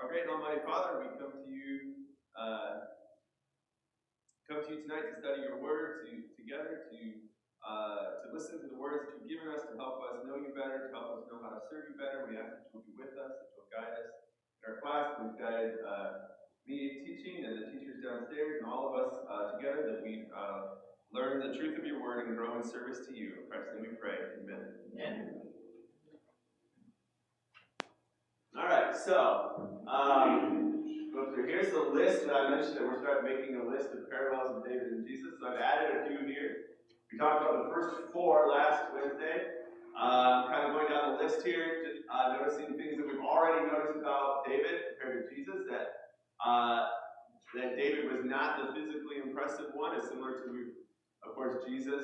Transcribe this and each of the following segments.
Our great and almighty Father, we come to you tonight to study your word, together to listen to the words that you've given us, to help us know you better, to help us know how to serve you better. We ask that you'll be with us, that you'll guide us in our class. Please guide me teaching and the teachers downstairs and all of us together, that we learn the truth of your word and grow in service to you. In Christ's name we pray. Amen. Amen. All right, so go through. Here's the list that I mentioned, that we're starting making a list of parallels of David and Jesus. So I've added a few here. We talked about the first four last Wednesday. Kind of going down the list here, just, noticing things that we've already noticed about David compared to Jesus. That David was not the physically impressive one, as similar to, of course, Jesus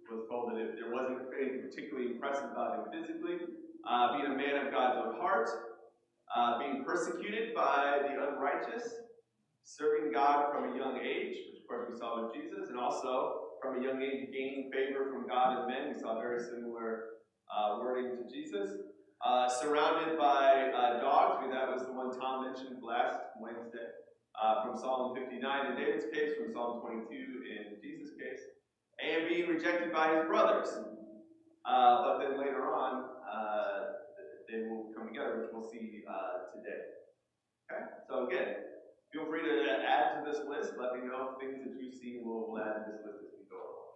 was told that there wasn't anything particularly impressive about him physically. Being a man of God's own heart, being persecuted by the unrighteous, serving God from a young age, which of course we saw with Jesus, and also from a young age gaining favor from God and men. We saw very similar wording to Jesus. Surrounded by dogs. That was the one Tom mentioned last Wednesday, from Psalm 59 in David's case, from Psalm 22 in Jesus' case, and being rejected by his brothers. But then later on, they will come together, which we'll see today. Okay? So again, feel free to add to this list. Let me know things that you see, and we'll add to this list as we go along.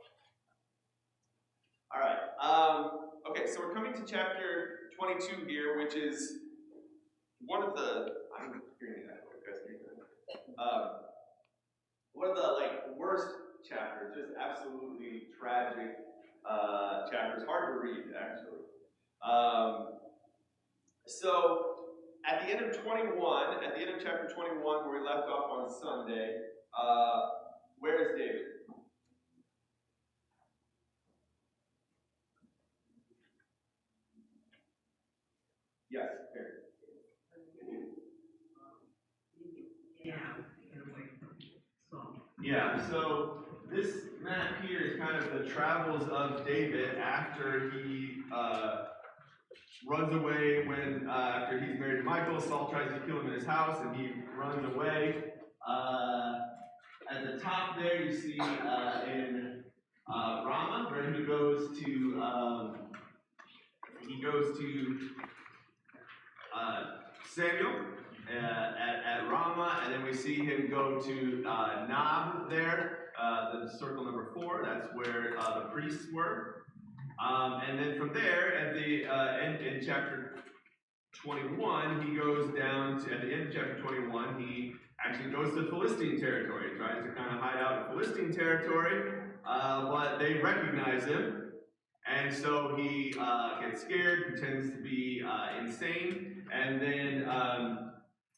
All right. Okay, so we're coming to chapter 22 here, which is one of the, I'm hearing that, one of the worst chapters, just absolutely tragic chapters, hard to read actually. So at the end of chapter 21, where we left off on Sunday, where is David? Yes, here. Yeah, so this map here is kind of the travels of David after he runs away after he's married to Michal. Saul tries to kill him in his house, and he runs away. At the top there, you see in Ramah, where he goes to Samuel at Ramah, and then we see him go to Nob there, the circle number 4. That's where the priests were. And then from there, at the end in chapter 21, he goes down to, at the end of chapter 21, he actually goes to Philistine territory. He tries to kind of hide out in Philistine territory, but they recognize him, and so he gets scared, pretends to be insane, and then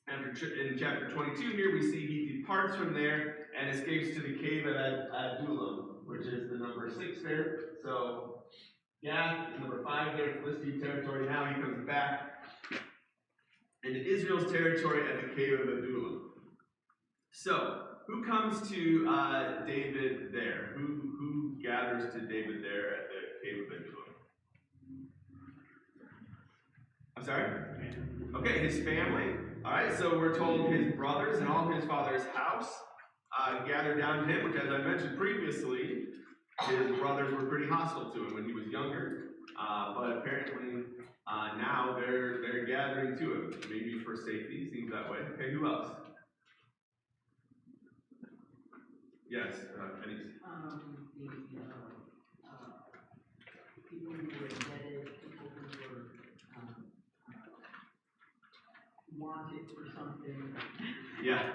in chapter 22 here, we see he departs from there and escapes to the cave of Adullam, which is the number 6 there. So Gath is number 5 there, Philistine territory. Now he comes back into Israel's territory at the cave of Adullam. So, who comes to David there? Who gathers to David there at the cave of Adullam? I'm sorry? Okay, his family. All right, so we're told his brothers and all his father's house gathered down to him, which, as I mentioned previously, his brothers were pretty hostile to him when he was younger, but apparently now they're gathering to him, maybe for safety. Seems that way. Okay, who else? Yes, Denise. People who were indebted, people who were wanted for something. Yeah.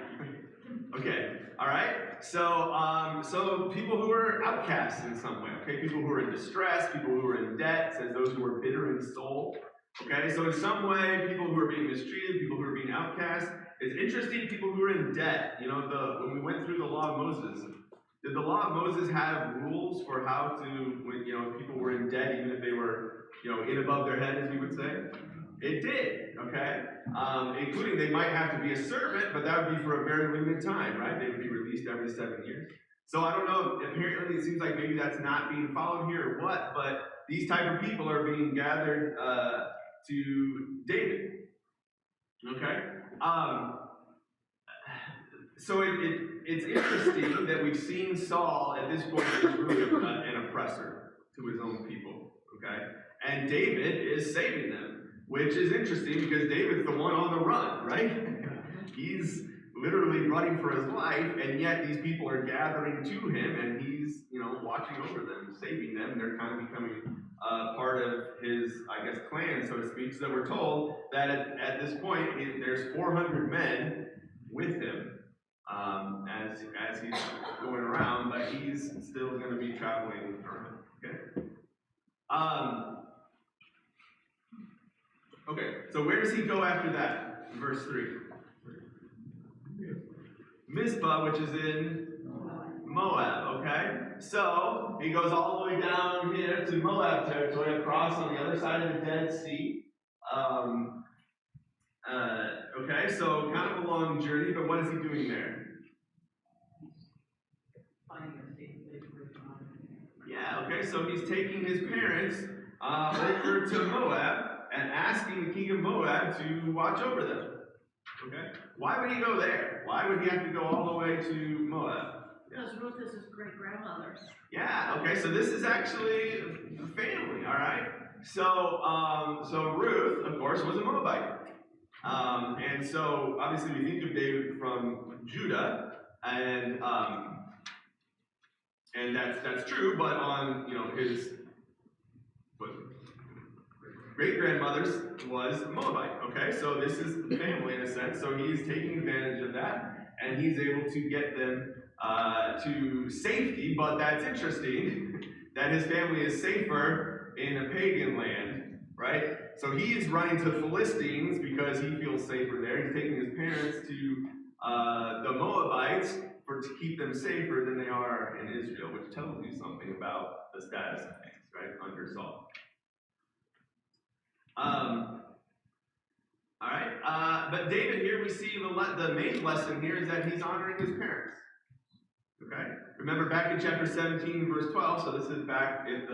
Okay. All right. So people who are outcasts in some way. Okay. People who are in distress. People who are in debt. It says those who are bitter in soul. Okay. So in some way, people who are being mistreated, people who are being outcast. It's interesting. People who are in debt. You know, when we went through the law of Moses, did the law of Moses have rules for how to, when people were in debt, even if they were in above their head, as we would say? It did, okay? Including they might have to be a servant, but that would be for a very limited time, right? They would be released every 7 years. So I don't know, apparently it seems like maybe that's not being followed here or what, but these type of people are being gathered to David. Okay? So it's interesting that we've seen Saul at this point is really an oppressor to his own people. Okay? And David is saving them, which is interesting because David's the one on the run, right? He's literally running for his life, and yet these people are gathering to him, and he's, watching over them, saving them. They're kind of becoming part of his, clan, so to speak. So we're told that at this point, there's 400 men with him as he's going around, but he's still going to be traveling around. Okay, so where does he go after that? In verse 3. Mizpah, which is in Moab, okay? So, he goes all the way down here to Moab territory, across on the other side of the Dead Sea. Okay, so kind of a long journey, but what is he doing there? Yeah, okay, so he's taking his parents over to Moab and asking the king of Moab to watch over them. Okay? Why would he go there? Why would he have to go all the way to Moab? Because Ruth is his great-grandmother. Yeah, okay, so this is actually family, all right? So Ruth, of course, was a Moabite. And so, obviously, we think of David from Judah, and that's true, but on, his great-grandmother's was Moabite, okay? So this is family in a sense, so he's taking advantage of that, and he's able to get them to safety, but that's interesting that his family is safer in a pagan land, right? So he is running to Philistines because he feels safer there. He's taking his parents to the Moabites to keep them safer than they are in Israel, which tells you something about the status of things, right, under Saul. All right, but David here, we see the main lesson here is that he's honoring his parents. Okay, remember back in chapter 17, verse 12. So this is back at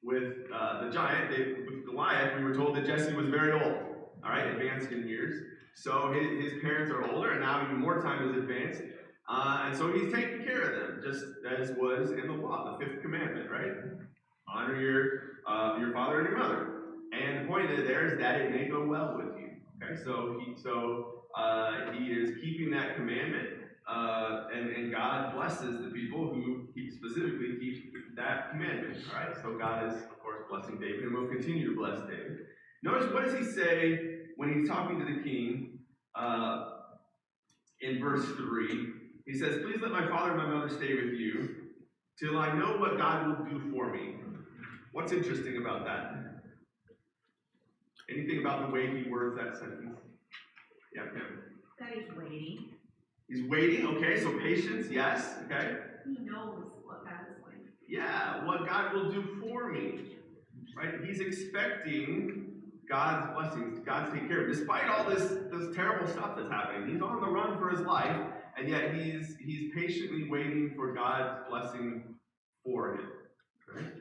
with the giant, with Goliath. We were told that Jesse was very old. All right, advanced in years. So his parents are older, and now even more time is advanced. And so he's taking care of them, just as was in the law, the 5th commandment, right? Honor your father and your mother. And the point of it there is that it may go well with you. Okay, so he is keeping that commandment, and God blesses the people who specifically keep that commandment. All right, so God is, of course, blessing David, and will continue to bless David. Notice, what does he say when he's talking to the king in verse 3? He says, "Please let my father and my mother stay with you till I know what God will do for me." What's interesting about that? Anything about the way he words that sentence? Yeah, Kevin. That he's waiting. He's waiting, okay, so patience, yes, okay. He knows what God is going to do. Yeah, what God will do for me, right? He's expecting God's blessings, God to take care of him. Despite all this terrible stuff that's happening, he's on the run for his life, and yet he's patiently waiting for God's blessing for him, right?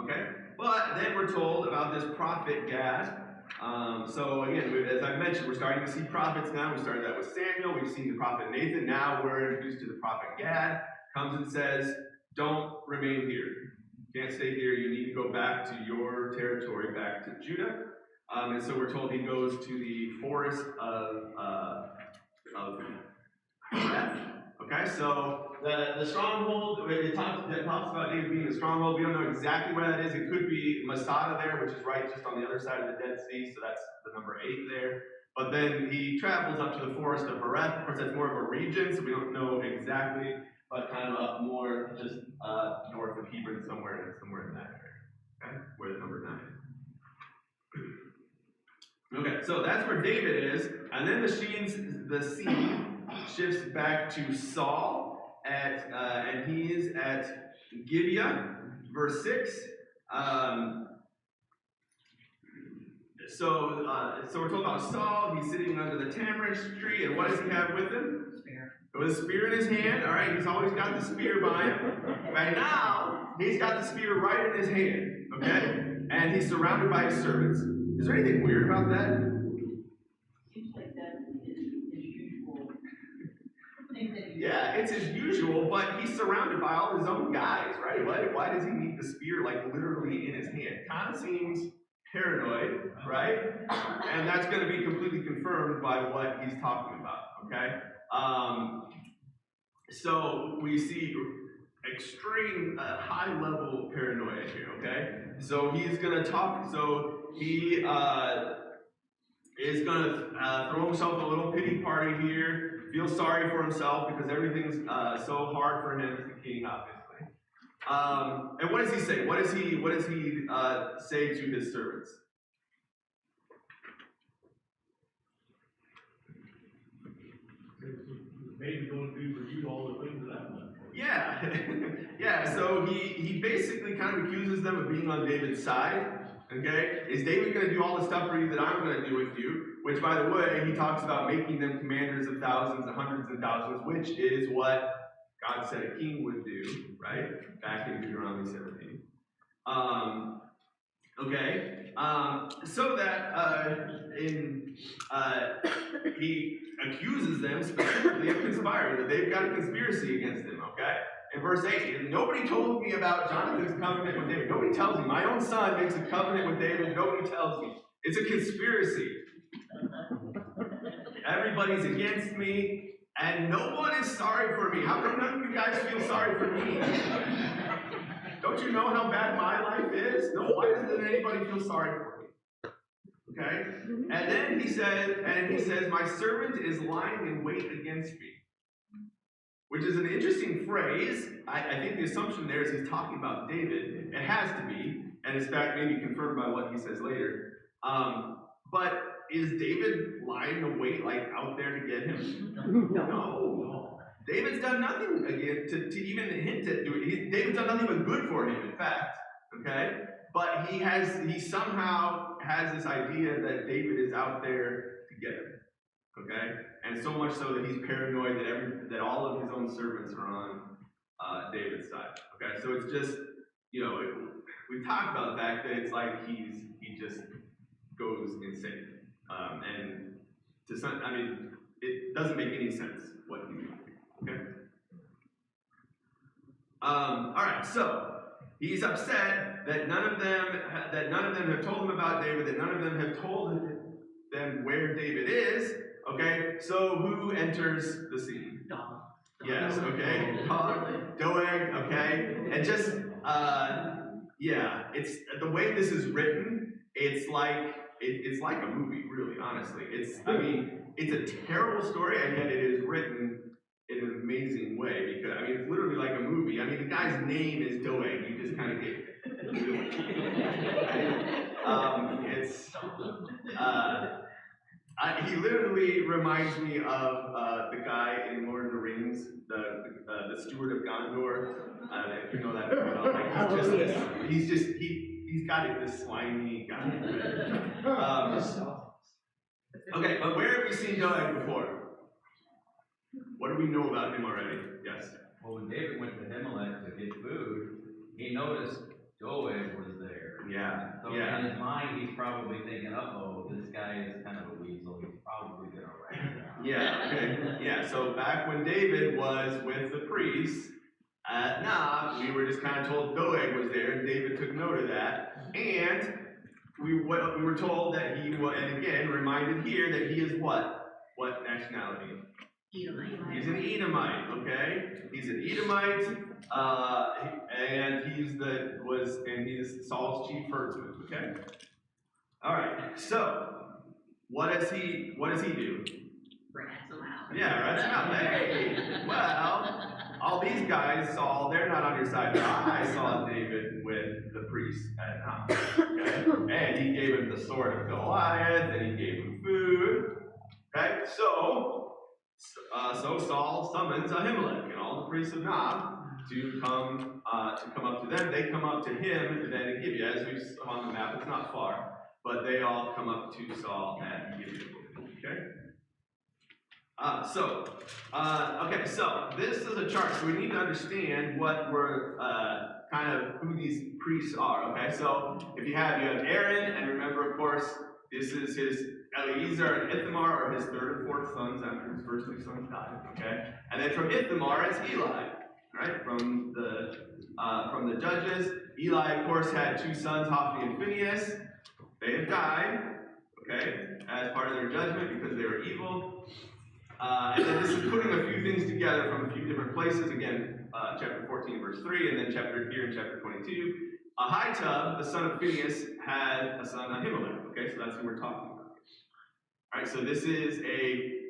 Okay, but then we're told about this prophet Gad. So again, as I mentioned, we're starting to see prophets now. We started that with Samuel. We've seen the prophet Nathan. Now we're introduced to the prophet Gad. Comes and says, "Don't remain here. You can't stay here. You need to go back to your territory, back to Judah." And so we're told he goes to the forest of Beth. Okay, so the stronghold, it talks about David being the stronghold. We don't know exactly where that is. It could be Masada there, which is right just on the other side of the Dead Sea, so that's the number 8 there. But then he travels up to the forest of Bereth. Of course, that's more of a region, so we don't know exactly, but kind of up more just north of Hebron, somewhere in that area. Okay, where the number 9 is. Okay, so that's where David is, and then the scene shifts back to Saul and he is at Gibeah, verse 6. So we're told about Saul. He's sitting under the tamarisk tree, and what does he have with him? Spear. With a spear in his hand. All right, he's always got the spear by him. Right now, he's got the spear right in his hand. Okay. and he's surrounded by his servants. Is there anything weird about that? Seems like that is his usual thing that he Yeah, it's his usual, but he's surrounded by all his own guys, right? Why does he need the spear like literally in his hand? Kind of seems paranoid, right? And that's going to be completely confirmed by what he's talking about, okay? So we see extreme high level paranoia here, okay? So he's going to talk, so he is going to throw himself a little pity party here, feel sorry for himself because everything's so hard for him as the king, obviously. And what does he say? What does he say to his servants? Maybe going to do for you all the things that I've done. Yeah, yeah. So he basically kind of accuses them of being on David's side. Okay, is David going to do all the stuff for you that I'm going to do with you? Which, by the way, he talks about making them commanders of thousands and hundreds of thousands, which is what God said a king would do, right? Back in Deuteronomy 17. So that he accuses them specifically of conspiring, that they've got a conspiracy against him, okay? In verse 8, nobody told me about Jonathan's covenant with David. Nobody tells me. My own son makes a covenant with David. Nobody tells me. It's a conspiracy. Everybody's against me, and no one is sorry for me. How come none of you guys feel sorry for me? Don't you know how bad my life is? No, why doesn't anybody feel sorry for me? Okay? And then he says, my servant is lying in wait against me. Which is an interesting phrase. I think the assumption there is he's talking about David. It has to be, and in fact maybe confirmed by what he says later. But is David lying in wait, like out there to get him? No. David's done nothing again to even hint at doing it. David's done nothing but good for him, in fact. Okay? But he somehow has this idea that David is out there to get him. Okay? And so much so that he's paranoid that all of his own servants are on David's side. Okay? So it's just, we talked about the fact that it's like he just goes insane. And to some, it doesn't make any sense what he's doing. Okay? All right, so he's upset that none of them have told him about David, that none of them have told them where David is. Okay, so who enters the scene? Dog. Yes, okay. Doeg, okay. And just it's the way this is written, it's like a movie, really, honestly. It's a terrible story, and yet it is written in an amazing way, because it's literally like a movie. The guy's name is Doeg. You just kind of get he literally reminds me of the guy in Lord of the Rings, the Steward of Gondor. If you know that well, like he's got this slimy guy. Okay, but where have we seen Doeg before? What do we know about him already? Yes. Well, when David went to Hammond to get food, he noticed Doeg was there. Yeah. So in his mind, he's probably thinking, "Uh-oh, this guy is kind of a weasel. He's probably gonna write it down." Yeah. Okay. Yeah. So back when David was with the priests at Nob, we were just kind of told Doeg was there, and David took note of that, and we were told that he was, and again reminded here that he is what? What nationality? Edomite. He's an Edomite, okay? He's an Edomite, and he's Saul's chief herdsman, okay? All right. So, what does he do? Rats them out. Yeah, rats him out. Hey, well, all these guys saw, they're not on your side. I saw David with the priest at Nob, okay? And he gave him the sword of Goliath, and he gave him food, okay? So Saul summons Ahimelech and all the priests of Nob to come up to them. They come up to him and then to Gibeah. As we saw on the map, it's not far, but they all come up to Saul at Gibeah. Okay. So this is a chart, so we need to understand what we're kind of who these priests are, okay? So if you have Aaron, and remember, of course, this is his Eleazar and Ithamar are his third and fourth sons after his first two sons died, okay? And then from Ithamar, it's Eli, right? From the judges. Eli, of course, had two sons, Hophni and Phinehas. They have died, okay, as part of their judgment because they were evil. And then this is putting a few things together from a few different places. Again, chapter 14, verse 3, and then here in chapter 22. Ahitub, the son of Phinehas, had a son, Ahimelech. Okay, so that's who we're talking about. All right, so this is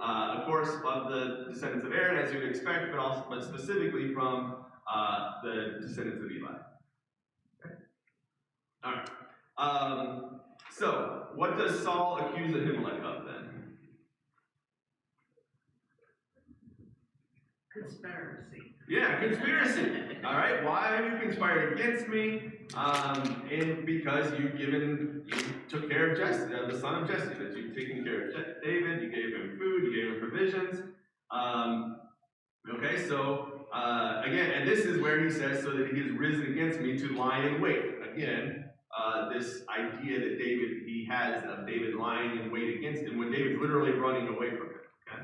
of course, of the descendants of Aaron, as you'd expect, but specifically from the descendants of Eli. Okay. All right. So, what does Saul accuse Ahimelech of then? Conspiracy. Yeah, conspiracy. All right, why have you conspired against me? And because you took care of Jesse, the son of Jesse, that you've taken care of David, you gave him food, you gave him provisions. Okay, so again, and this is where he says, so that he has risen against me to lie in wait. Again, this idea that he has of David lying in wait against him when David's literally running away from him. Okay?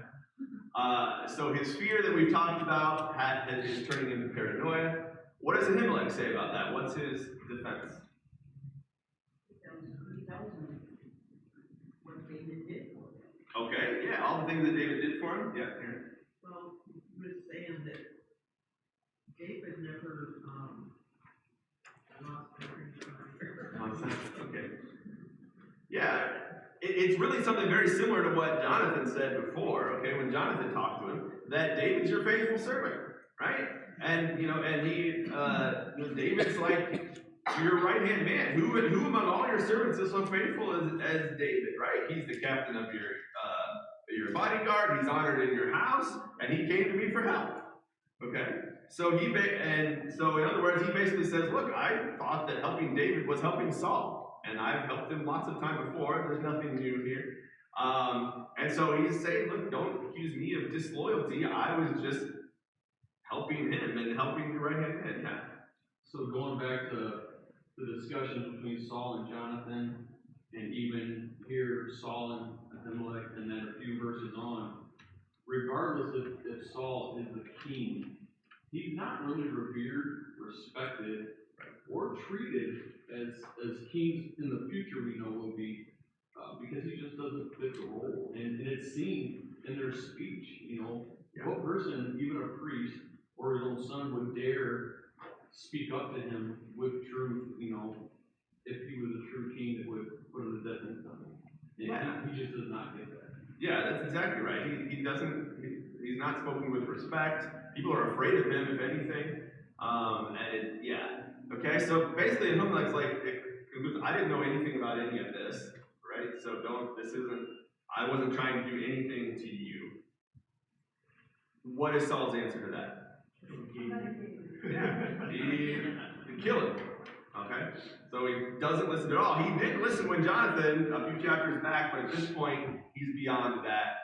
So his fear that we've talked about is turning into paranoia. What does Ahimelech say about that? What's his defense? He tells him what David did for him. Okay, yeah, all the things that David did for him. Yeah, Aaron. Well, he was saying that David never lost every Okay. Yeah, it's really something very similar to what Jonathan said before, okay, when Jonathan talked to him, that David's your faithful servant, right? And, David's like your right-hand man. Who among all your servants is so faithful as David, right? He's the captain of your bodyguard, he's honored in your house, and he came to me for help, okay? So in other words, he basically says, look, I thought that helping David was helping Saul, and I've helped him lots of time before. There's nothing new here. And so he's saying, look, don't accuse me of disloyalty. I was just helping him and helping the right-hand man. Yeah. So going back to the discussion between Saul and Jonathan, and even here Saul and Ahimelech, and then a few verses on, regardless if Saul is the king, he's not really revered, respected, or treated as kings in the future we know will be, because he just doesn't fit the role. And it's seen in their speech, what person, even a priest or his own son, would dare speak up to him with truth, if he was a true king that would put him to death and something. Yeah. He just does not get that. Yeah, that's exactly right. He's not spoken with respect. People are afraid of him, if anything. Okay, so basically Ahimelech's like, I didn't know anything about any of this, right? So I wasn't trying to do anything to you. What is Saul's answer to that? He kill him. Okay? So he doesn't listen at all. He did listen when Jonathan, a few chapters back, but at this point, he's beyond that,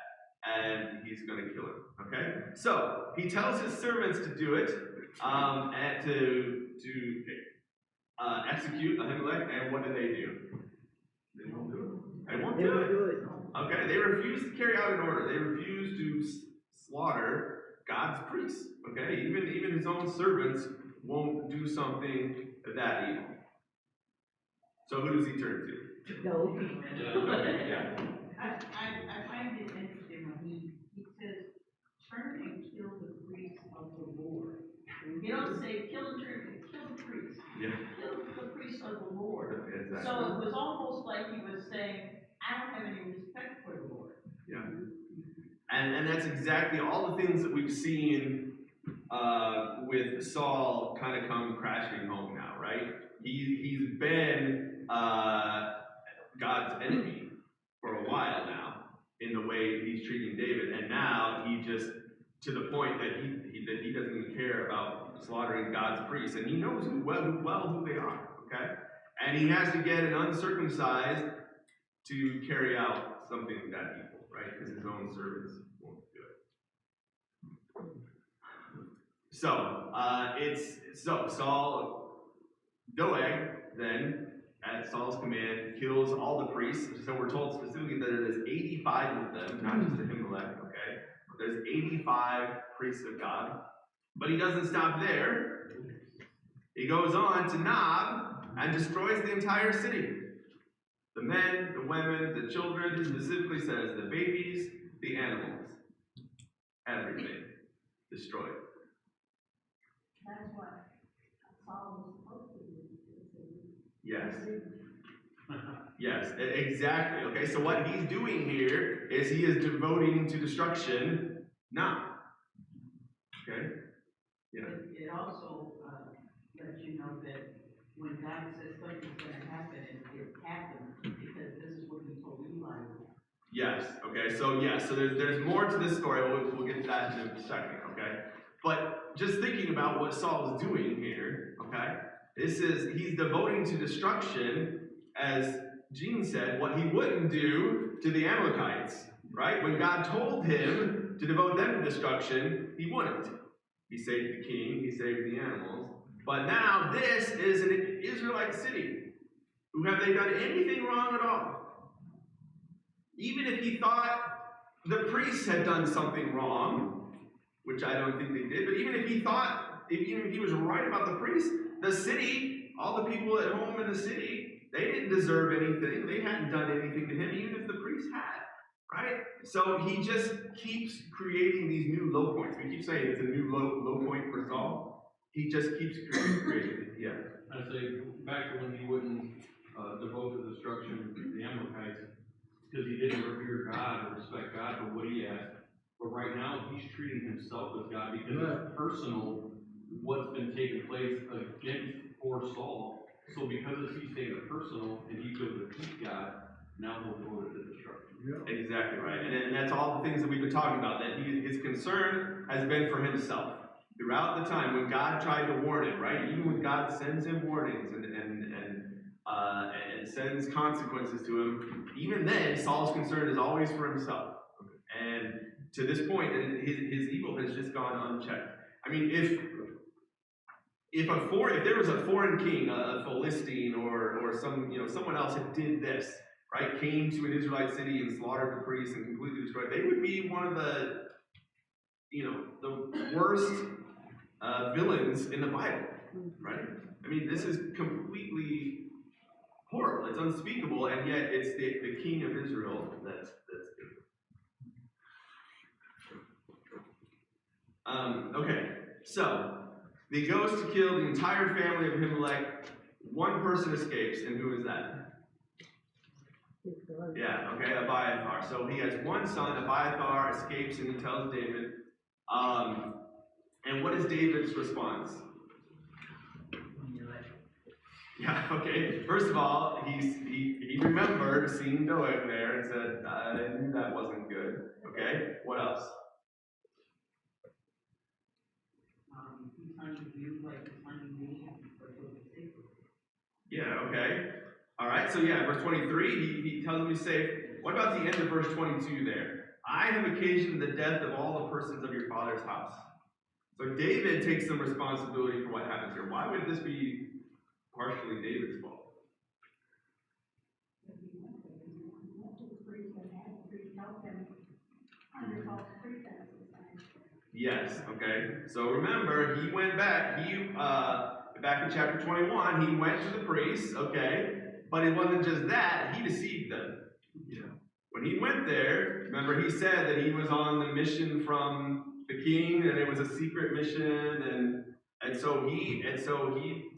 and he's going to kill him. Okay? So, he tells his servants to do it, and to execute Ahimelech, and what do? They won't do it. They won't do it. Okay? They refuse to carry out an order. They refuse to slaughter God's priests. Okay? Even his own servants won't do something that evil. So who does he turn to? No. Yeah. I find it interesting when he says, turn and kill the priests of the Lord. You don't say kill the priests. Yeah. Kill the priests of the Lord. Exactly. So it was almost like he was saying, I don't have any respect for the Lord. Yeah. And that's exactly all the things that we've seen with Saul kind of come crashing home now, right? He's been God's enemy for a while now in the way he's treating David, and now he just to the point that he doesn't even care about slaughtering God's priests, and he knows who they are, okay? And he has to get an uncircumcised to carry out something that evil, right? Because his own servants won't do it. So Saul Doeg then, at Saul's command, kills all the priests. So we're told specifically that there's 85 of them, not just Ahimelech, okay? But there's 85 priests of God. But he doesn't stop there. He goes on to Nob and destroys the entire city. The men, the women, the children, he specifically says the babies, the animals, everything destroyed. That's what Saul was supposed to do. Yes. Yes, exactly. Okay, so what he's doing here is he is devoting to destruction now. Okay? Yeah. It also lets you know that when God says something's going to happen, it happens because this is what he told Eli. Yes. Okay. So so there's more to this story. We'll get to that in a second. Okay. But just thinking about what Saul is doing here. Okay. He's devoting to destruction, as Gene said, what he wouldn't do to the Amalekites. Right? When God told him to devote them to destruction, he wouldn't. He saved the king. He saved the animals. But now this is an Israelite city. Who have they done anything wrong at all? Even if he thought the priests had done something wrong, which I don't think they did, but even if he thought, even if he was right about the priests, the city, all the people at home in the city, they didn't deserve anything. They hadn't done anything to him, even if the priests had, right? So he just keeps creating these new low points. We keep saying it's a new low point for Saul. He just keeps creating. Yeah. I say back to when he wouldn't devote to destruction of the Amalekites because he didn't revere God or respect God for what he asked. But right now he's treating himself as God because it's personal what's been taking place against poor Saul. So because he's taken it personal and he feels that he's God, now he'll go to the destruction. Yeah. Exactly right. And that's all the things that we've been talking about, that his concern has been for himself. Throughout the time when God tried to warn him, right? Even when God sends him warnings and sends consequences to him, even then, Saul's concern is always for himself. And to this point, his evil has just gone unchecked. I mean, if there was a foreign king, a Philistine, or someone else that did this, right, came to an Israelite city and slaughtered the priests and completely destroyed, they would be one of the worst villains in the Bible, right? I mean, this is completely horrible. It's unspeakable, and yet it's the king of Israel that's okay, so he goes to kill the entire family of Ahimelech. One person escapes, and who is that? Yeah, okay, Abiathar. So he has one son, Abiathar escapes, and he tells David. And what is David's response? Yeah, okay. First of all, he remembered seeing Doeg there and said, I knew that wasn't good. Okay, what else? He's hunting you like he's hunting me, but for the sake of it. Yeah, okay. All right, so verse 23, he tells him he's safe. What about the end of verse 22 there? I have occasioned the death of all the persons of your father's house. So David takes some responsibility for what happens here. Why would this be partially David's fault? Yes, okay. So remember, he went back. Back in chapter 21, he went to the priests, okay? But it wasn't just that, he deceived them. Yeah. When he went there, remember he said that he was on the mission from the king, and it was a secret mission, and so he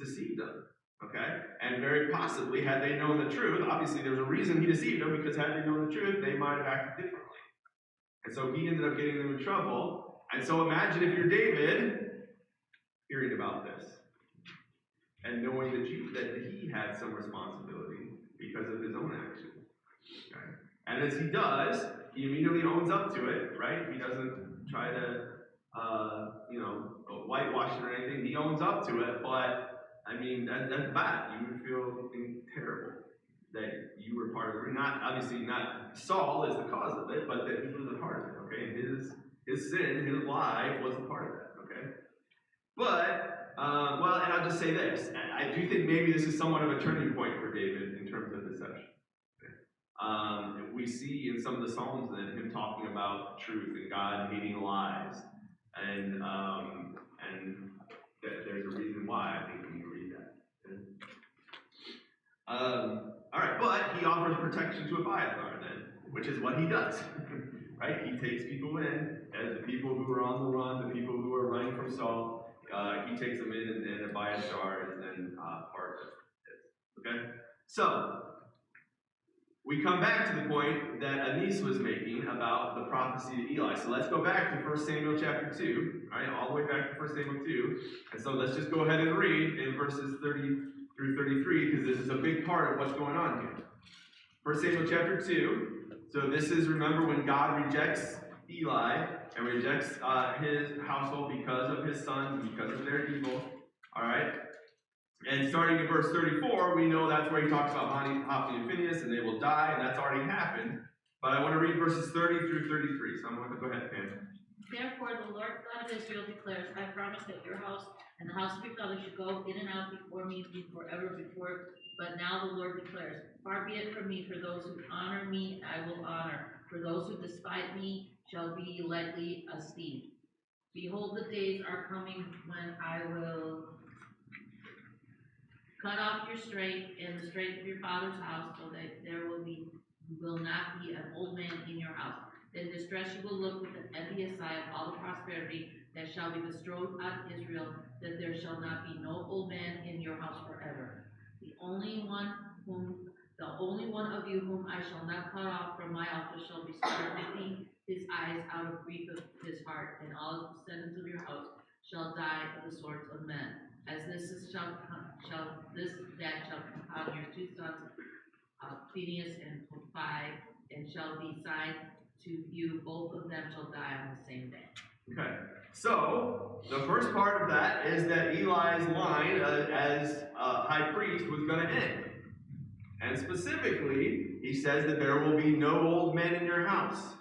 deceived them. Okay? And very possibly, had they known the truth, obviously there's a reason he deceived them, because had they known the truth, they might have acted differently. And so he ended up getting them in trouble. And so imagine if you're David hearing about this and knowing that he had some responsibility because of his own actions. Okay? And as he does, he immediately owns up to it, right? He doesn't try to whitewash it or anything. He owns up to it, but I mean that's bad. You would feel terrible that you were part of it. Not Saul is the cause of it, but that he was a part of it. Okay, and his sin, his lie, was a part of that. Okay, but Well, and I'll just say this. I do think maybe this is somewhat of a turning point for David in terms of deception. We see in some of the Psalms that him talking about truth and God hating lies. And there's a reason why I think when you read that. All right, but he offers protection to Abiathar then, which is what he does. Right? He takes people in, as the people who are on the run, the people who are running from Saul. He takes them in, and Abiathar is then part of it. Okay? So, we come back to the point that Anise was making about the prophecy to Eli. So let's go back to 1 Samuel chapter 2. All right, all the way back to 1 Samuel 2. And so let's just go ahead and read in verses 30 through 33, because this is a big part of what's going on here. 1 Samuel chapter 2. So this is, remember, when God rejects Eli and rejects his household because of his sons, because of their evil. All right? And starting in verse 34, we know that's where he talks about Hophni and Phinehas, and they will die, and that's already happened. But I want to read verses 30 through 33. So I'm going to go ahead, Pam. Therefore the Lord God of Israel declares, I promise that your house and the house of your father should go in and out before me forever before. But now the Lord declares, far be it from me, for those who honor me I will honor. For those who despise me shall be lightly esteemed. Behold, the days are coming when I will cut off your strength and the strength of your father's house, so that there will not be an old man in your house. Then distress you will look with an envious eye of all the prosperity that shall be bestowed on Israel, that there shall not be no old man in your house forever. The only one of you whom I shall not cut off from my altar shall be spared, lifting his eyes out of grief of his heart, and all the descendants of your house shall die of the swords of men. As this shall come upon your two sons, Phinehas and Hophni, and shall be signed to you. Both of them shall die on the same day. Okay. So, the first part of that is that Eli's line as high priest was going to end. And specifically, he says that there will be no old men in your house.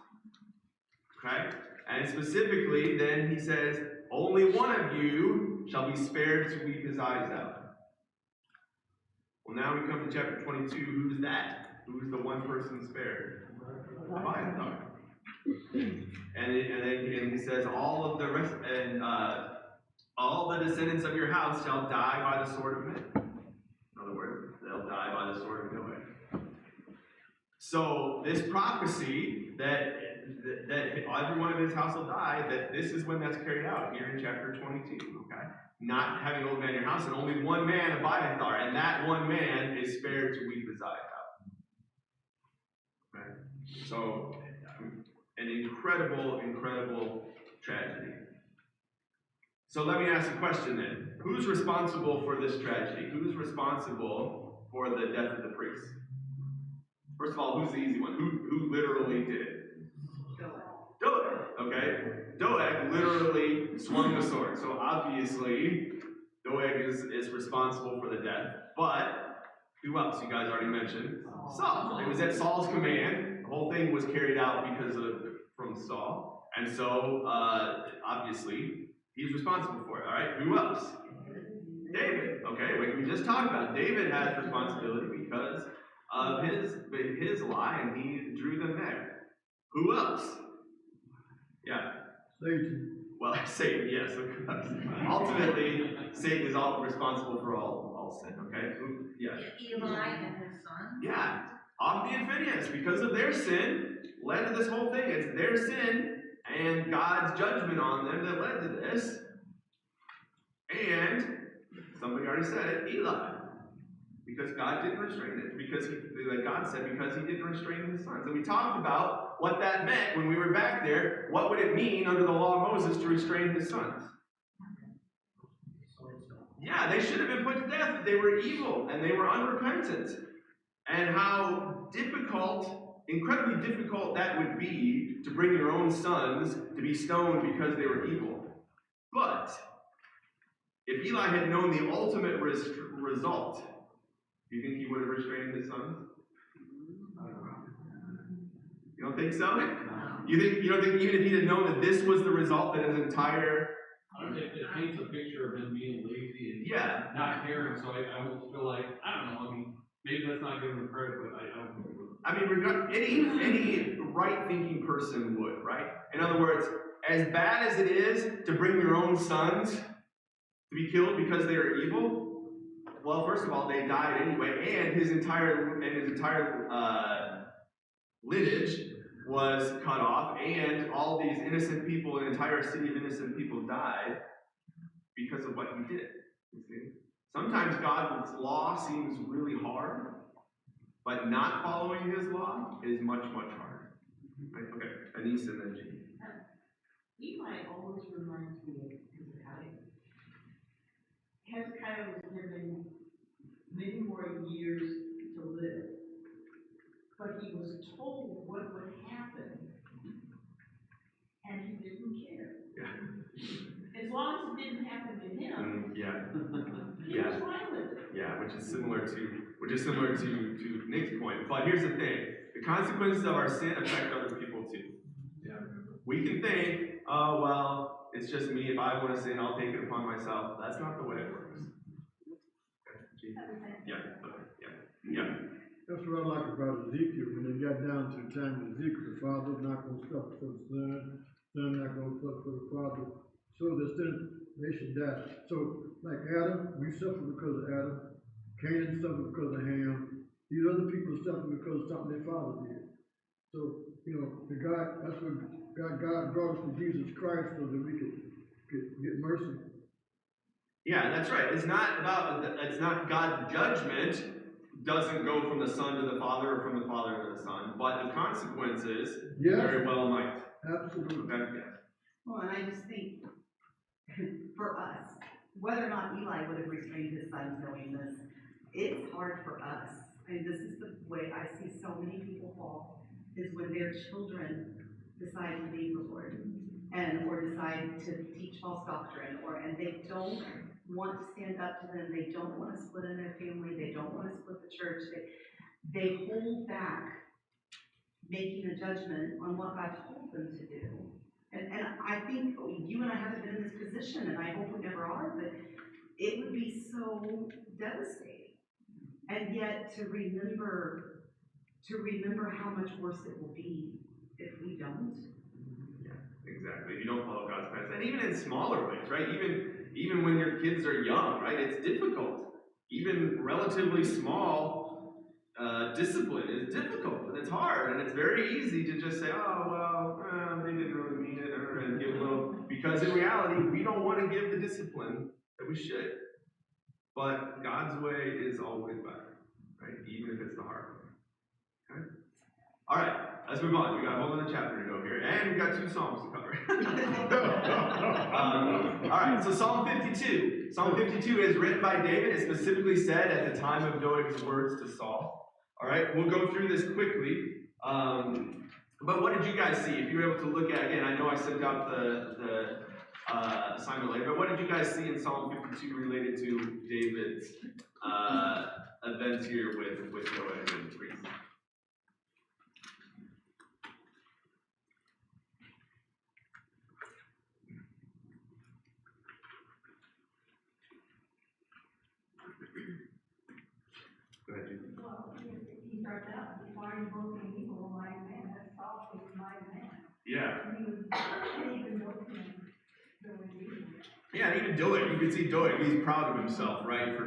Okay? And specifically, then he says, only one of you shall be spared to weep his eyes out. Well, now we come to chapter 22. Who's that? Who's the one person spared? Abiathar. And he says, all of the rest, and all the descendants of your house shall die by the sword of men. In other words, they'll die by the sword of Doeg. So this prophecy that every one of his house will die, that this is when that's carried out here in chapter 22. Okay, not having an old man in your house, and only one man, Abiathar, and that one man is spared to weep his eyes out. Okay, so an incredible, incredible tragedy. So let me ask a question then. Who's responsible for this tragedy? Who's responsible for the death of the priest? First of all, who's the easy one? Who literally did it? Doeg. Okay? Doeg literally swung the sword. So obviously, Doeg is responsible for the death. But who else? You guys already mentioned Saul. It was at Saul's command. The whole thing was carried out from Saul. And so, obviously, he's responsible for it. All right? Who else? David. Okay, we just talked about it. David has responsibility because of his lie, and he drew them there. Who else? Yeah. Satan. Well, Satan, yes. Ultimately, Satan is all responsible for all sin. Okay. Yeah. Eli and his son. Yeah. Hophni and Phinehas, because of their sin, led to this whole thing. It's their sin and God's judgment on them that led to this. And somebody already said it, Eli. Because God didn't restrain it. God said because he didn't restrain his sons. And we talked about what that meant when we were back there. What would it mean under the law of Moses to restrain his sons? Yeah, they should have been put to death if they were evil and they were unrepentant. And how difficult, incredibly difficult that would be to bring your own sons to be stoned because they were evil. But if Eli had known the ultimate result, do you think he would have restrained his sons? You don't think so? You don't think even if he had known that this was the result, that his entire it paints a picture of him being lazy and Yeah, not caring, so I almost feel like, I don't know, I mean, maybe that's not giving him credit, but I don't think it was. I mean, any right-thinking person would, right? In other words, as bad as it is to bring your own sons to be killed because they are evil, well, first of all, they died anyway, and his entire lineage was cut off, and all these innocent people, an entire city of innocent people died because of what he did. You see? Sometimes God's law seems really hard, but not following his law is much, much harder. Right? Okay, Anissa and then Jean. Eli always reminds me of Hezekiah. Hezekiah was given many more years to live, but he was told what would happen, and he didn't care. Yeah. As long as it didn't happen to him, Yeah. he was fine with it. Yeah, which is similar to Nick's point. But here's the thing: the consequences of our sin affect other people too. Yeah. We can think, oh well, it's just me. If I want to sin, I'll take it upon myself. That's not the way it works. Okay, Jean? Yeah. Okay. Yeah. That's what I like about Ezekiel. When they got down to the time of Ezekiel, the father's not going to suffer for the son, son not going to suffer for the father. So the sin, they should die. So, like Adam, we suffer because of Adam. Cain suffered because of Ham. These other people suffer because of something their father did. So, the God, that's what God brought us to Jesus Christ so that we could get mercy. Yeah, that's right. It's not God's judgment doesn't go from the Son to the Father or from the Father to the Son, but the consequences very well might. Absolutely. Okay, yeah. Well, and I just think, for us, whether or not Eli would have restrained his sons knowing this, it's hard for us. I mean, this is the way I see so many people fall, is when their children decide to leave the Lord, or decide to teach false doctrine, and they don't want to stand up to them, they don't want to split in their family, they don't want to split the church, they hold back making a judgment on what God told them to do. And I think you and I haven't been in this position, and I hope we never are, but it would be so devastating. And yet to remember how much worse it will be if we don't. Yeah, exactly. If you don't follow God's plans, and even in smaller ways, right? Even when your kids are young, right? It's difficult. Even relatively small discipline is difficult, and it's hard, and it's very easy to just say, oh, well, they didn't really mean it, and give a little, because in reality, we don't want to give the discipline that we should. But God's way is always better, right? Even if it's the hard way. Okay? All right, let's move on. We got a whole other chapter to go here, and we got 2 Psalms to cover. All right, so Psalm 52. Psalm 52 is written by David. It's specifically said at the time of Doeg's words to Saul. All right, we'll go through this quickly. But what did you guys see? If you were able to look at, again, I know I sent out the assignment later, but what did you guys see in Psalm 52 related to David's events here with Doeg and the priest? Go ahead, Judy. Well, he starts out, before you both an evil, mighty man, that's Saul was a mighty man. Yeah. And he was, even boasting, doing evil. Yeah, and even Doeg, you can see Doeg, he's proud of himself, right, for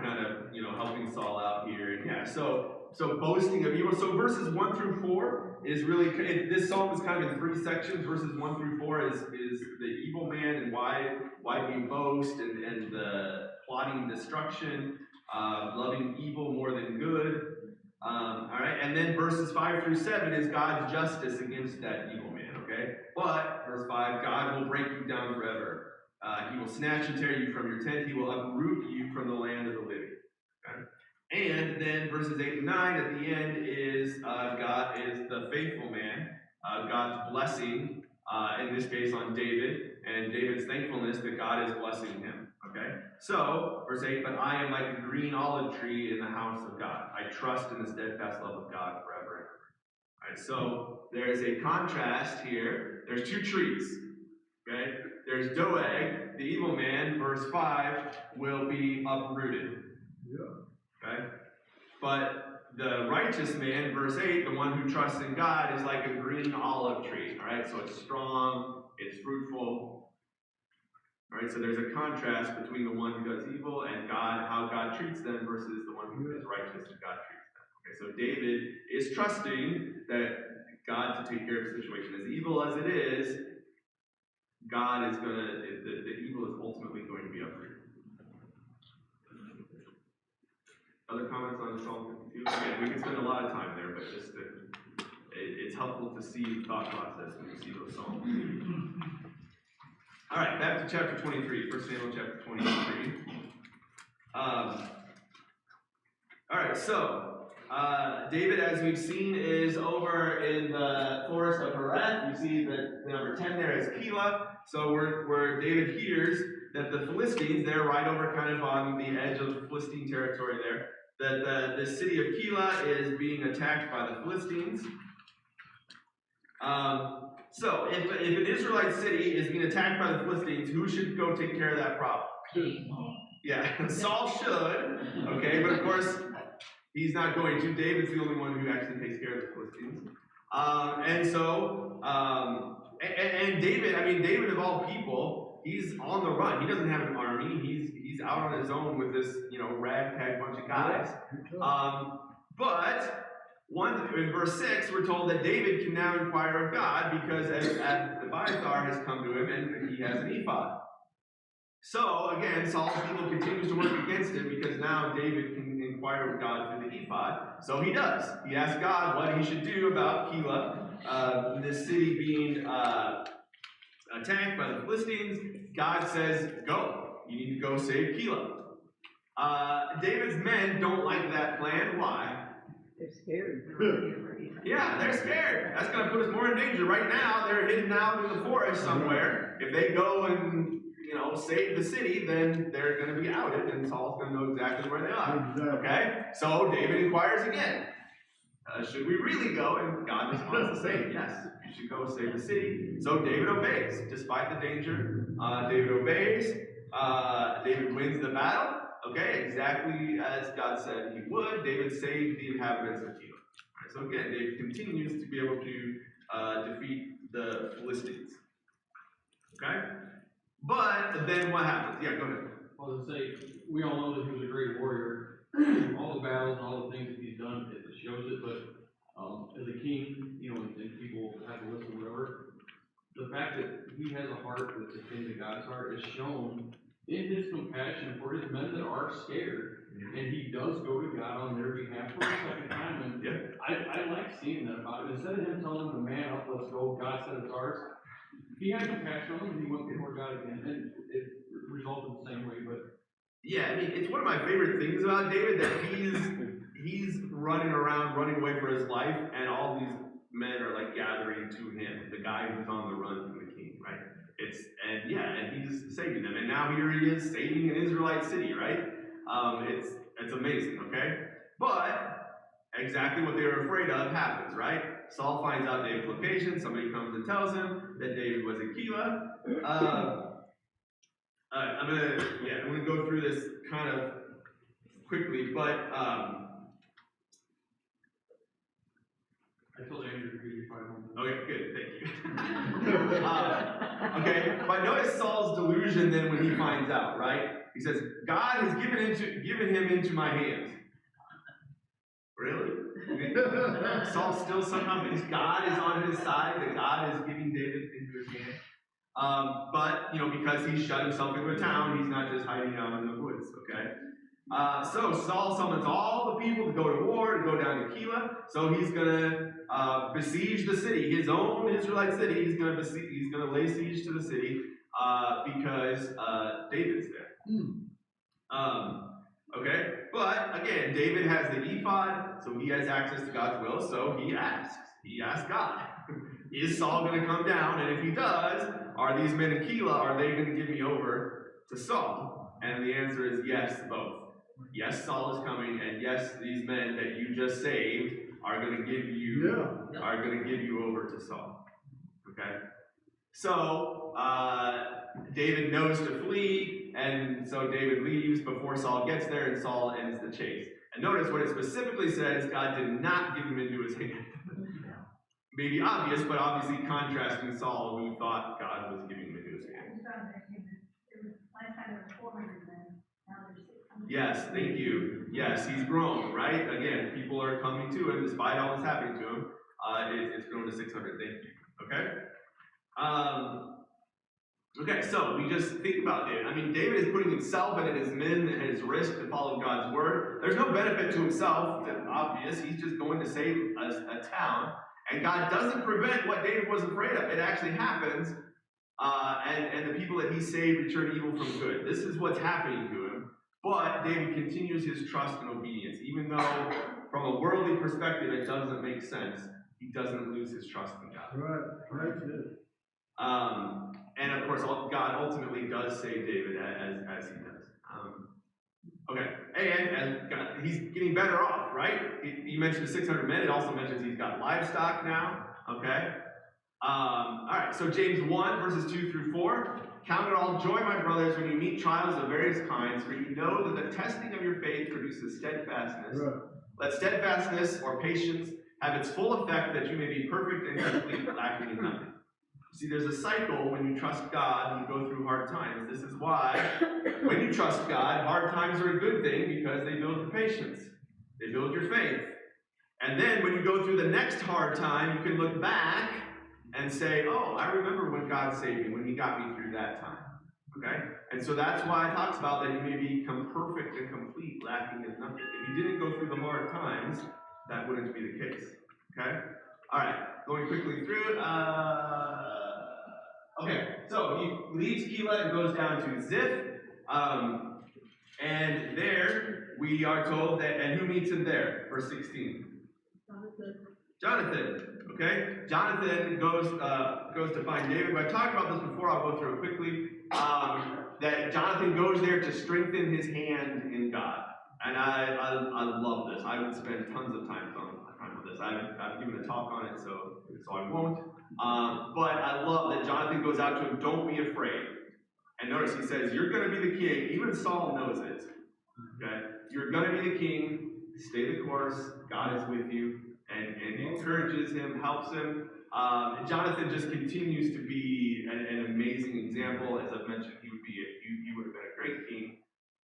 kind of, helping Saul out here. And yeah, so boasting of evil. So verses 1 through 4 is really, this psalm is kind of in 3 sections. Verses 1 through 4 is the evil man and why we boast and the plotting destruction, loving evil more than good. All right, and then verses 5 through 7 is God's justice against that evil man, okay? But, verse 5, God will break you down forever. He will snatch and tear you from your tent. He will uproot you from the land of the living. Okay? And then verses 8 and 9 at the end is God is the faithful man. God's blessing, in this case on David, and David's thankfulness that God is blessing him. Okay? So, verse 8, but I am like a green olive tree in the house of God. I trust in the steadfast love of God forever and ever. All right, so there's a contrast here. There's 2 trees. Okay? There's Doeg, the evil man, verse 5, will be uprooted. Yeah. Okay? But the righteous man, verse 8, the one who trusts in God, is like a green olive tree. Alright, so it's strong, it's fruitful. Alright, so there's a contrast between the one who does evil and God, how God treats them, versus the one who is righteous and God treats them. Okay, so David is trusting that God to take care of the situation. As evil as it is, God is gonna, the evil is ultimately going to be uprooted. Other comments on Psalm 52? Again, we can spend a lot of time there, but just it's helpful to see the thought process when you see those Psalms. All right, back to chapter 23, 1 Samuel chapter 23. All right, so David, as we've seen, is over in the forest of Hereth. You see that the number 10 there is Keilah. So where David hears that the Philistines, they're right over kind of on the edge of Philistine territory there, that the city of Keilah is being attacked by the Philistines. So if an Israelite city is being attacked by the Philistines, who should go take care of that problem? Yeah, Saul should, okay, but of course, he's not going to. David's the only one who actually takes care of the Philistines. And David, I mean, David of all people, he's on the run. He doesn't have an army. He's out on his own with this, ragtag bunch of guys. But in verse 6, we're told that David can now inquire of God because Abiathar has come to him and he has an ephod. So, again, Saul's evil continues to work against him because now David can inquire of God through the ephod. So he does. He asks God what he should do about Keilah, this city being attacked by the Philistines. God says, go. You need to go save Keilah. David's men don't like that plan. Why? They're scared. Yeah, they're scared. That's going to put us more in danger. Right now, they're hidden out in the forest somewhere. If they go and save the city, then they're going to be outed, and Saul's going to know exactly where they are. Okay? So David inquires again. Should we really go? And God responds to say, yes, you should go save the city. So David obeys, despite the danger. David obeys. David wins the battle. Okay, exactly as God said he would. David saved the inhabitants of Keilah. Right, so again, David continues to be able to defeat the Philistines. Okay? But then what happens? Yeah, go ahead. I was going to say, we all know that he was a great warrior. All the battles and all the things that he's done, it shows it. But as a king, and people have to listen to whatever, the fact that he has a heart that's akin to God's heart is shown in his compassion for his men that are scared. And he does go to God on their behalf for a second time. And I like seeing that about it. Instead of him telling them to man up, let's go, God said it's ours, he had compassion on them and he went before God again. And it resulted the same way. But yeah, I mean, it's one of my favorite things about David that he's running around, running away for his life, and all these men are like gathering to him, the guy who's on the run from the king, right? And he's saving them, and now here he is saving an Israelite city, right? It's amazing, okay? But exactly what they were afraid of happens, right? Saul finds out David's location. Somebody comes and tells him that David was at Keilah. I'm gonna go through this kind of quickly, but I told Andrew to be fine. okay, good, thank you. Okay, but notice Saul's delusion then when he finds out, right? He says, God has given him into my hands. Really? Saul still somehow thinks God is on his side, that God is giving David into his hand. But, because he shut himself into a town, he's not just hiding out in the woods, okay? So Saul summons all the people to go to war, to go down to Keilah. So he's going to besiege the city, his own Israelite city. He's going to lay siege to the city because David's there. Okay, but again, David has the ephod, so he has access to God's will. So he asks God, is Saul going to come down? And if he does, are these men in Keilah, are they going to give me over to Saul? And the answer is yes, both. Yes, Saul is coming, and yes, these men that you just saved are going to give you over to Saul. Okay? So, David knows to flee, and so David leaves before Saul gets there, and Saul ends the chase. And notice what it specifically says, God did not give him into his hand. Maybe obvious, but obviously contrasting Saul, who thought God was giving him into his hand. Last time there was 400 men, now there's 600. Yes, thank you. Yes, he's grown, right? Again, people are coming to him despite all that's happening to him. It's grown to 600. Thank you. Okay? Okay, so we just think about David. I mean, David is putting himself and his men at his risk to follow God's word. There's no benefit to himself, that's obvious. He's just going to save a town. And God doesn't prevent what David was afraid of. It actually happens. And the people that he saved return evil from good. This is what's happening to him. But David continues his trust and obedience. Even though, from a worldly perspective, it doesn't make sense, he doesn't lose his trust in God. Right. And of course, God ultimately does save David as he does. Okay, and God, he's getting better off, right? He mentioned 600 men. It also mentions he's got livestock now. Okay. All right. So James 1 verses 2 through 4. Count it all joy, my brothers, when you meet trials of various kinds, for you know that the testing of your faith produces steadfastness. Right. Let steadfastness or patience have its full effect, that you may be perfect and complete, lacking in nothing. See, there's a cycle when you trust God and you go through hard times. This is why, when you trust God, hard times are a good thing because they build your patience. They build your faith. And then when you go through the next hard time, you can look back and say, oh, I remember when God saved me, when he got me through that time. Okay? And so that's why it talks about that you may become perfect and complete, lacking in nothing. If you didn't go through the hard times, that wouldn't be the case. Okay? All right. Going quickly through it. Okay, so he leaves Keilah and goes down to Ziph. And there we are told that, and who meets him there? Verse 16. Jonathan. Okay? Jonathan goes to find David. But I talked about this before, I'll go through it quickly. That Jonathan goes there to strengthen his hand in God. And I love this. I would spend tons of time on this. I've given a talk on it, so I won't. But I love that Jonathan goes out to him, don't be afraid. And notice he says, you're going to be the king. Even Saul knows it. Okay? You're going to be the king. Stay the course. God is with you. And he encourages him, helps him. Jonathan just continues to be an amazing example. As I've mentioned, he would have been a great king.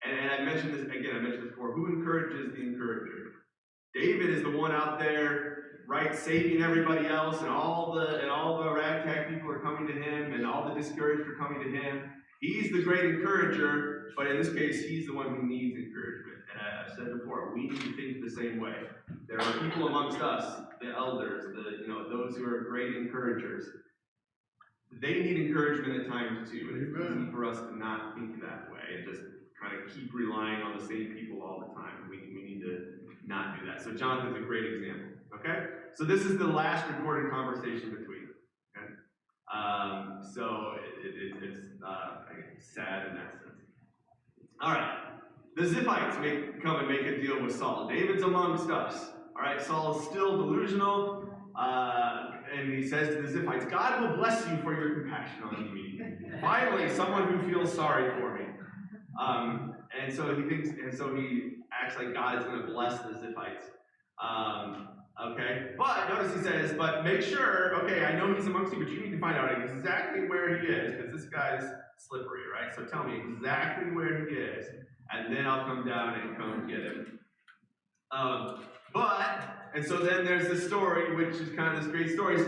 And I mentioned this again, I mentioned this before. Who encourages the encourager? David is the one out there, right, saving everybody else, and all the ragtag people are coming to him, and all the discouraged are coming to him. He's the great encourager, but in this case, he's the one who needs encouragement. And I've said before, we need to think the same way. There are people amongst us, the elders, those who are great encouragers. They need encouragement at times too, and it's easy for us to not think that way and just kind of keep relying on the same people all the time. We need to not do that. So Jonathan's a great example. Okay? So this is the last recorded conversation between them. Okay? So it's sad in that sense. Alright. The Ziphites come and make a deal with Saul. David's amongst us. Alright, Saul is still delusional. And he says to the Ziphites, God will bless you for your compassion on me. Finally, someone who feels sorry for me. And so he acts like God is going to bless the Ziphites. Okay? But notice he says, but make sure, okay, I know he's amongst you, but you need to find out exactly where he is, because this guy's slippery, right? So tell me exactly where he is, and then I'll come down and come get him. And so then there's the story, which is kind of this great story.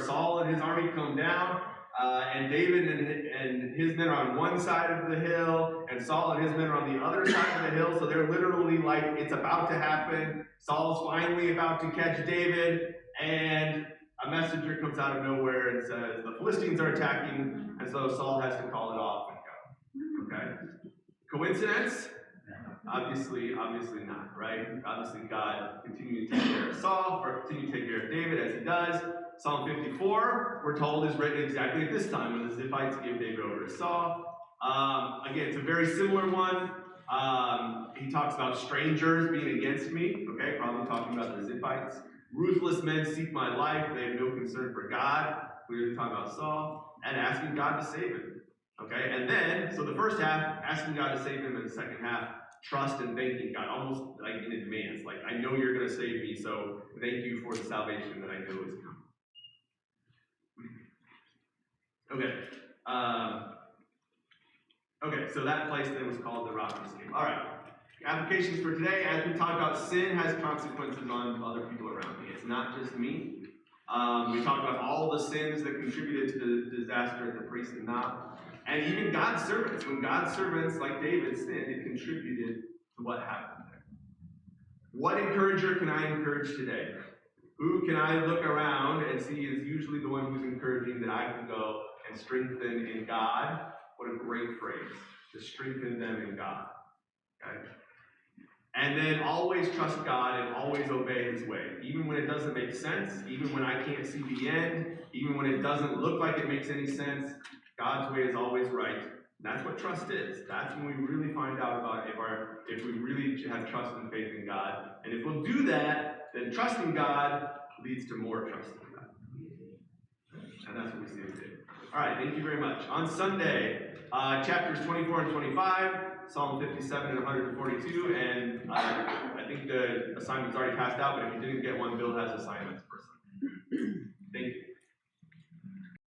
Saul and his army come down, and David and his men are on one side of the hill, and Saul and his men are on the other side of the hill, so they're literally like, it's about to happen. Saul's finally about to catch David, and a messenger comes out of nowhere and says, the Philistines are attacking, and so Saul has to call it off and go. Okay? Coincidence? Obviously not, right? Obviously God continued to take care of Saul, or continued to take care of David as he does. Psalm 54, we're told, is written exactly at this time when the Ziphites give David over to Saul. Again, it's a very similar one. He talks about strangers being against me, okay, probably talking about the Ziphites. Ruthless men seek my life, they have no concern for God. we were talking about Saul, and asking God to save him. Okay, and then, so the first half, asking God to save him, and the second half, trust and thanking God, almost like in advance. Like, I know you're going to save me, so thank you for the salvation that I know is coming. Okay. Okay, so that place then was called the Rock of Escape. All right. Applications for today, as we talked about, sin has consequences on other people around me. It's not just me. We talked about all the sins that contributed to the disaster at the priest and Nob. And even God's servants. When God's servants, like David, sinned, it contributed to what happened there. What encourager can I encourage today? Who can I look around and see is usually the one who's encouraging that I can go and strengthen in God? What a great phrase. To strengthen them in God. Okay? And then always trust God and always obey His way. Even when it doesn't make sense, even when I can't see the end, even when it doesn't look like it makes any sense, God's way is always right. And that's what trust is. That's when we really find out about if we really have trust and faith in God. And if we'll do that, then trusting God leads to more trust in God. And that's what we see today. All right, thank you very much. On Sunday, chapters 24 and 25, Psalm 57 and 142, and I think the assignment's already passed out, but if you didn't get one, Bill has assignments for Sunday.